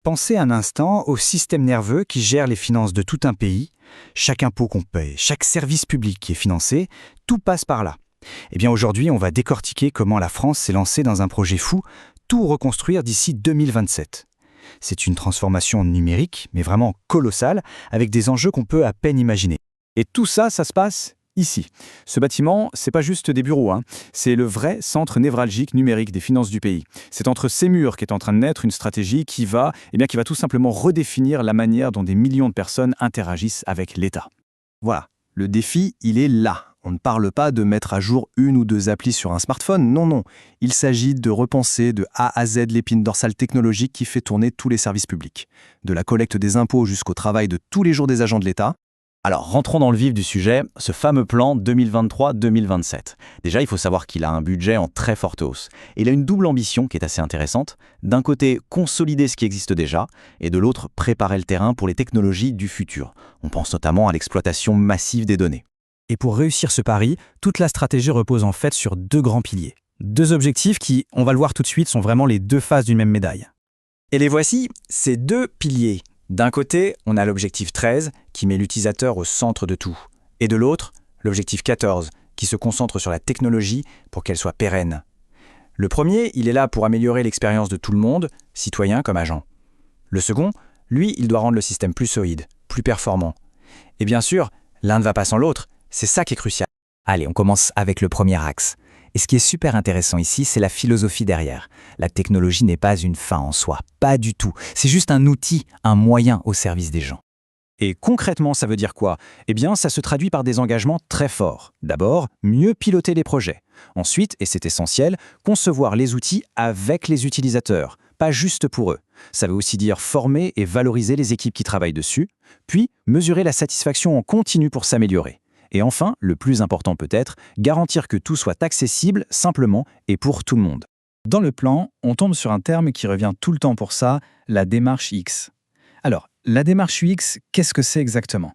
Pensez un instant au système nerveux qui gère les finances de tout un pays. Chaque impôt qu'on paye, chaque service public qui est financé, tout passe par là. Eh bien aujourd'hui, on va décortiquer comment la France s'est lancée dans un projet fou, tout reconstruire d'ici 2027. C'est une transformation numérique, mais vraiment colossale, avec des enjeux qu'on peut à peine imaginer. Et tout ça, ça se passe ici. Ce bâtiment, c'est pas juste des bureaux, c'est le vrai centre névralgique numérique des finances du pays. C'est entre ces murs qu'est en train de naître une stratégie qui va tout simplement redéfinir la manière dont des millions de personnes interagissent avec l'État. Voilà, le défi, il est là. On ne parle pas de mettre à jour une ou deux applis sur un smartphone, non. Il s'agit de repenser de A à Z l'épine dorsale technologique qui fait tourner tous les services publics. De la collecte des impôts jusqu'au travail de tous les jours des agents de l'État. Alors, rentrons dans le vif du sujet, ce fameux plan 2023-2027. Déjà, il faut savoir qu'il a un budget en très forte hausse. Et il a une double ambition qui est assez intéressante. D'un côté, consolider ce qui existe déjà, et de l'autre, préparer le terrain pour les technologies du futur. On pense notamment à l'exploitation massive des données. Et pour réussir ce pari, toute la stratégie repose en fait sur deux grands piliers. Deux objectifs qui, on va le voir tout de suite, sont vraiment les deux faces d'une même médaille. Et les voici, ces deux piliers. D'un côté, on a l'objectif 13, qui met l'utilisateur au centre de tout. Et de l'autre, l'objectif 14, qui se concentre sur la technologie pour qu'elle soit pérenne. Le premier, il est là pour améliorer l'expérience de tout le monde, citoyen comme agent. Le second, lui, il doit rendre le système plus solide, plus performant. Et bien sûr, l'un ne va pas sans l'autre, c'est ça qui est crucial. Allez, on commence avec le premier axe. Et ce qui est super intéressant ici, c'est la philosophie derrière. La technologie n'est pas une fin en soi, pas du tout. C'est juste un outil, un moyen au service des gens. Et concrètement, ça veut dire quoi ? Eh bien, ça se traduit par des engagements très forts. D'abord, mieux piloter les projets. Ensuite, et c'est essentiel, concevoir les outils avec les utilisateurs, pas juste pour eux. Ça veut aussi dire former et valoriser les équipes qui travaillent dessus, puis mesurer la satisfaction en continu pour s'améliorer. Et enfin, le plus important peut-être, garantir que tout soit accessible, simplement et pour tout le monde. Dans le plan, on tombe sur un terme qui revient tout le temps pour ça, la démarche UX. Alors, la démarche UX, qu'est-ce que c'est exactement ?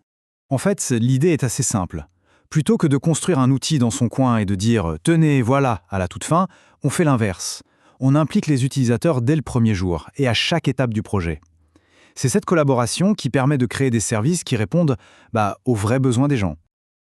En fait, l'idée est assez simple. Plutôt que de construire un outil dans son coin et de dire « tenez, voilà » à la toute fin, on fait l'inverse. On implique les utilisateurs dès le premier jour et à chaque étape du projet. C'est cette collaboration qui permet de créer des services qui répondent aux vrais besoins des gens.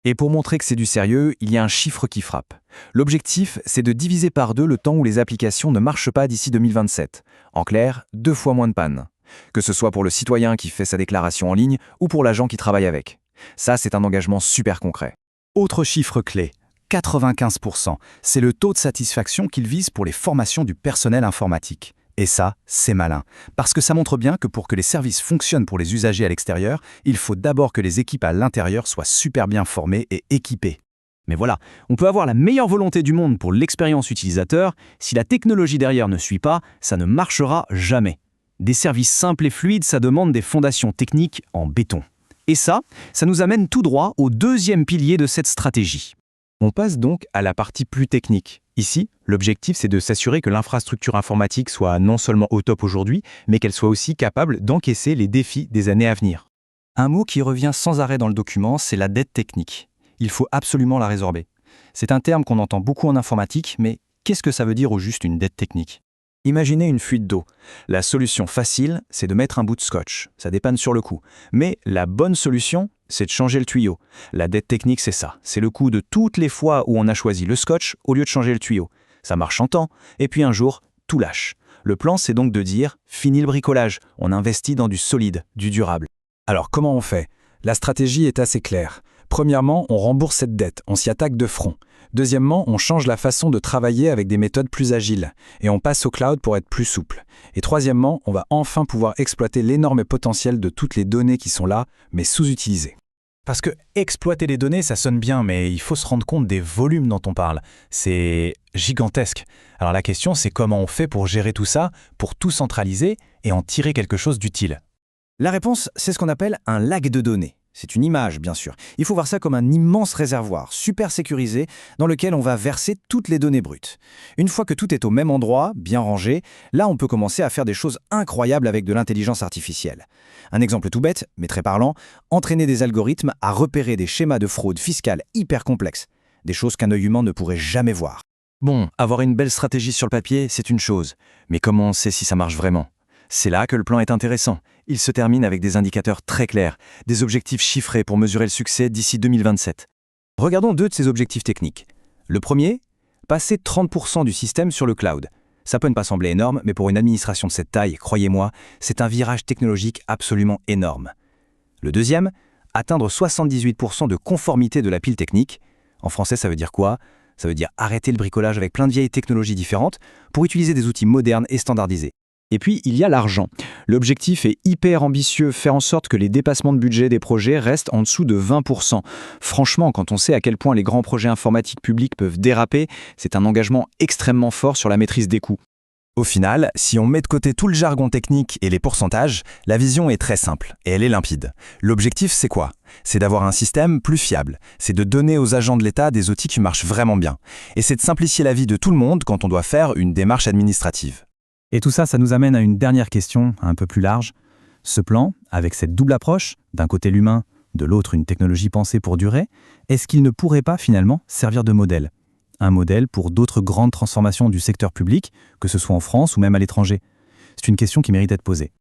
Et pour montrer que c'est du sérieux, il y a un chiffre qui frappe. L'objectif, c'est de diviser par 2 le temps où les applications ne marchent pas d'ici 2027. En clair, 2 fois moins de pannes. Que ce soit pour le citoyen qui fait sa déclaration en ligne ou pour l'agent qui travaille avec. Ça, c'est un engagement super concret. Autre chiffre clé, 95%. C'est le taux de satisfaction qu'il vise pour les formations du personnel informatique. Et ça, c'est malin. Parce que ça montre bien que pour que les services fonctionnent pour les usagers à l'extérieur, il faut d'abord que les équipes à l'intérieur soient super bien formées et équipées. Mais voilà, on peut avoir la meilleure volonté du monde pour l'expérience utilisateur, si la technologie derrière ne suit pas, ça ne marchera jamais. Des services simples et fluides, ça demande des fondations techniques en béton. Et ça nous amène tout droit au deuxième pilier de cette stratégie. On passe donc à la partie plus technique. Ici, l'objectif, c'est de s'assurer que l'infrastructure informatique soit non seulement au top aujourd'hui, mais qu'elle soit aussi capable d'encaisser les défis des années à venir. Un mot qui revient sans arrêt dans le document, c'est la dette technique. Il faut absolument la résorber. C'est un terme qu'on entend beaucoup en informatique, mais qu'est-ce que ça veut dire au juste une dette technique ? Imaginez une fuite d'eau. La solution facile, c'est de mettre un bout de scotch. Ça dépanne sur le coup. Mais la bonne solution, c'est de changer le tuyau. La dette technique, c'est ça. C'est le coût de toutes les fois où on a choisi le scotch au lieu de changer le tuyau. Ça marche en temps, et puis un jour, tout lâche. Le plan, c'est donc de dire « fini le bricolage ». On investit dans du solide, du durable. Alors comment on fait ? La stratégie est assez claire. Premièrement, on rembourse cette dette, on s'y attaque de front. Deuxièmement, on change la façon de travailler avec des méthodes plus agiles, et on passe au cloud pour être plus souple. Et troisièmement, on va enfin pouvoir exploiter l'énorme potentiel de toutes les données qui sont là, mais sous-utilisées. Parce que exploiter les données, ça sonne bien, mais il faut se rendre compte des volumes dont on parle. C'est gigantesque. Alors la question, c'est comment on fait pour gérer tout ça, pour tout centraliser et en tirer quelque chose d'utile. La réponse, c'est ce qu'on appelle un lac de données. C'est une image, bien sûr. Il faut voir ça comme un immense réservoir, super sécurisé, dans lequel on va verser toutes les données brutes. Une fois que tout est au même endroit, bien rangé, là on peut commencer à faire des choses incroyables avec de l'intelligence artificielle. Un exemple tout bête, mais très parlant, entraîner des algorithmes à repérer des schémas de fraude fiscale hyper complexes. Des choses qu'un œil humain ne pourrait jamais voir. Bon, avoir une belle stratégie sur le papier, c'est une chose. Mais comment on sait si ça marche vraiment ? C'est là que le plan est intéressant. Il se termine avec des indicateurs très clairs, des objectifs chiffrés pour mesurer le succès d'ici 2027. Regardons 2 de ces objectifs techniques. Le premier, passer 30% du système sur le cloud. Ça peut ne pas sembler énorme, mais pour une administration de cette taille, croyez-moi, c'est un virage technologique absolument énorme. Le deuxième, atteindre 78% de conformité de la pile technique. En français, ça veut dire quoi? Ça veut dire arrêter le bricolage avec plein de vieilles technologies différentes pour utiliser des outils modernes et standardisés. Et puis, il y a l'argent. L'objectif est hyper ambitieux, faire en sorte que les dépassements de budget des projets restent en dessous de 20%. Franchement, quand on sait à quel point les grands projets informatiques publics peuvent déraper, c'est un engagement extrêmement fort sur la maîtrise des coûts. Au final, si on met de côté tout le jargon technique et les pourcentages, la vision est très simple et elle est limpide. L'objectif, c'est quoi? C'est d'avoir un système plus fiable. C'est de donner aux agents de l'État des outils qui marchent vraiment bien. Et c'est de simplifier la vie de tout le monde quand on doit faire une démarche administrative. Et tout ça, ça nous amène à une dernière question, un peu plus large. Ce plan, avec cette double approche, d'un côté l'humain, de l'autre une technologie pensée pour durer, est-ce qu'il ne pourrait pas finalement servir de modèle? Un modèle pour d'autres grandes transformations du secteur public, que ce soit en France ou même à l'étranger? C'est une question qui mérite d'être posée.